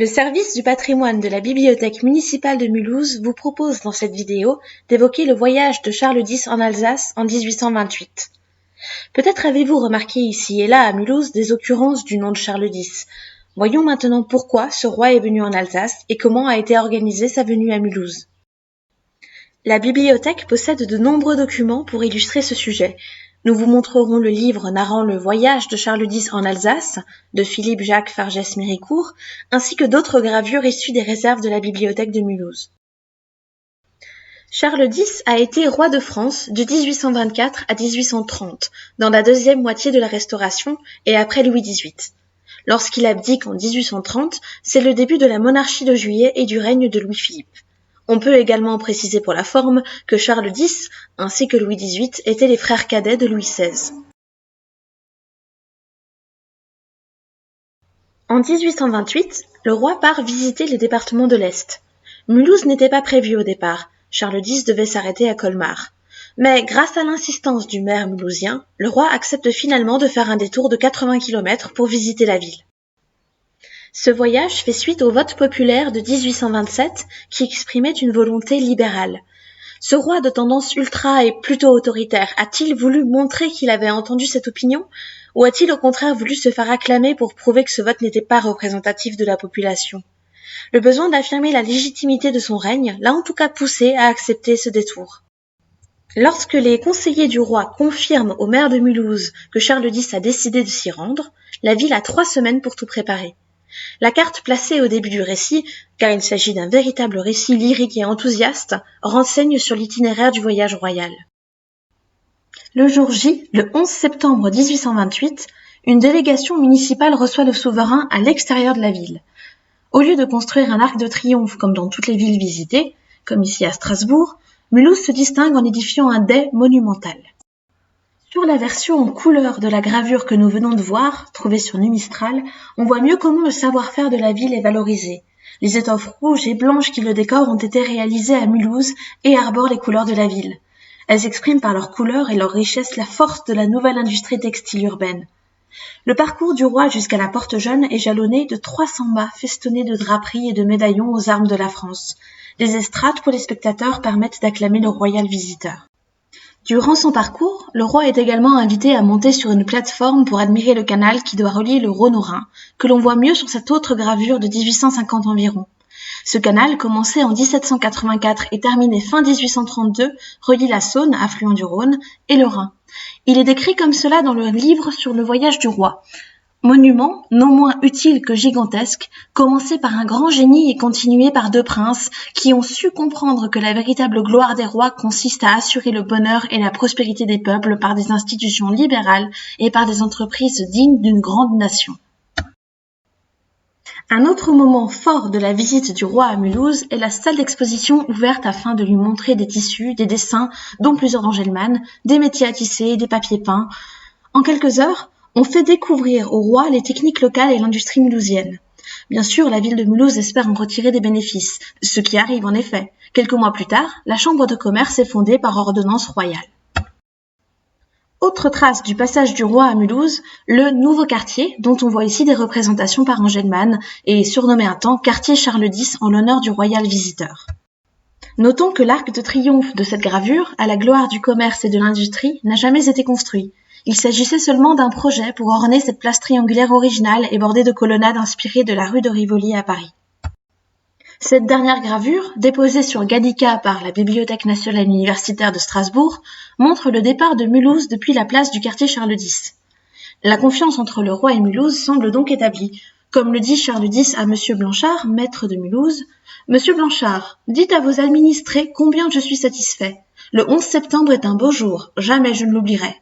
Le service du patrimoine de la Bibliothèque municipale de Mulhouse vous propose dans cette vidéo d'évoquer le voyage de Charles X en Alsace en 1828. Peut-être avez-vous remarqué ici et là à Mulhouse des occurrences du nom de Charles X. Voyons maintenant pourquoi ce roi est venu en Alsace et comment a été organisée sa venue à Mulhouse. La bibliothèque possède de nombreux documents pour illustrer ce sujet. Nous vous montrerons le livre narrant le voyage de Charles X en Alsace, de Philippe-Jacques Fargès-Méricourt, ainsi que d'autres gravures issues des réserves de la bibliothèque de Mulhouse. Charles X a été roi de France de 1824 à 1830, dans la deuxième moitié de la Restauration et après Louis XVIII. Lorsqu'il abdique en 1830, c'est le début de la monarchie de Juillet et du règne de Louis-Philippe. On peut également préciser pour la forme que Charles X ainsi que Louis XVIII étaient les frères cadets de Louis XVI. En 1828, le roi part visiter les départements de l'Est. Mulhouse n'était pas prévu au départ, Charles X devait s'arrêter à Colmar. Mais grâce à l'insistance du maire mulhousien, le roi accepte finalement de faire un détour de 80 km pour visiter la ville. Ce voyage fait suite au vote populaire de 1827 qui exprimait une volonté libérale. Ce roi de tendance ultra et plutôt autoritaire a-t-il voulu montrer qu'il avait entendu cette opinion ou a-t-il au contraire voulu se faire acclamer pour prouver que ce vote n'était pas représentatif de la population? Le besoin d'affirmer la légitimité de son règne l'a en tout cas poussé à accepter ce détour. Lorsque les conseillers du roi confirment au maire de Mulhouse que Charles X a décidé de s'y rendre, la ville a 3 semaines pour tout préparer. La carte placée au début du récit, car il s'agit d'un véritable récit lyrique et enthousiaste, renseigne sur l'itinéraire du voyage royal. Le jour J, le 11 septembre 1828, une délégation municipale reçoit le souverain à l'extérieur de la ville. Au lieu de construire un arc de triomphe comme dans toutes les villes visitées, comme ici à Strasbourg, Mulhouse se distingue en édifiant un dais monumental. Sur la version en couleur de la gravure que nous venons de voir, trouvée sur Numistral, on voit mieux comment le savoir-faire de la ville est valorisé. Les étoffes rouges et blanches qui le décorent ont été réalisées à Mulhouse et arborent les couleurs de la ville. Elles expriment par leur couleur et leur richesse la force de la nouvelle industrie textile urbaine. Le parcours du roi jusqu'à la Porte Jaune est jalonné de 300 mâts festonnés de draperies et de médaillons aux armes de la France. Les estrades pour les spectateurs permettent d'acclamer le royal visiteur. Durant son parcours, le roi est également invité à monter sur une plateforme pour admirer le canal qui doit relier le Rhône au Rhin, que l'on voit mieux sur cette autre gravure de 1850 environ. Ce canal, commencé en 1784 et terminé fin 1832, relie la Saône, affluent du Rhône, et le Rhin. Il est décrit comme cela dans le livre sur le voyage du roi. Monument, non moins utile que gigantesque, commencé par un grand génie et continué par 2 princes qui ont su comprendre que la véritable gloire des rois consiste à assurer le bonheur et la prospérité des peuples par des institutions libérales et par des entreprises dignes d'une grande nation. Un autre moment fort de la visite du roi à Mulhouse est la salle d'exposition ouverte afin de lui montrer des tissus, des dessins, dont plusieurs d'Engelmann, des métiers à tisser, des papiers peints. En quelques heures, on fait découvrir au roi les techniques locales et l'industrie mulhousienne. Bien sûr, la ville de Mulhouse espère en retirer des bénéfices, ce qui arrive en effet. Quelques mois plus tard, la chambre de commerce est fondée par ordonnance royale. Autre trace du passage du roi à Mulhouse, le nouveau quartier, dont on voit ici des représentations par Engelmann, et surnommé un temps quartier Charles X en l'honneur du royal visiteur. Notons que l'arc de triomphe de cette gravure, à la gloire du commerce et de l'industrie, n'a jamais été construit. Il s'agissait seulement d'un projet pour orner cette place triangulaire originale et bordée de colonnades inspirées de la rue de Rivoli à Paris. Cette dernière gravure, déposée sur Gallica par la Bibliothèque nationale universitaire de Strasbourg, montre le départ de Mulhouse depuis la place du quartier Charles X. La confiance entre le roi et Mulhouse semble donc établie. Comme le dit Charles X à M. Blanchard, maître de Mulhouse, « Monsieur Blanchard, dites à vos administrés combien je suis satisfait. Le 11 septembre est un beau jour, jamais je ne l'oublierai. »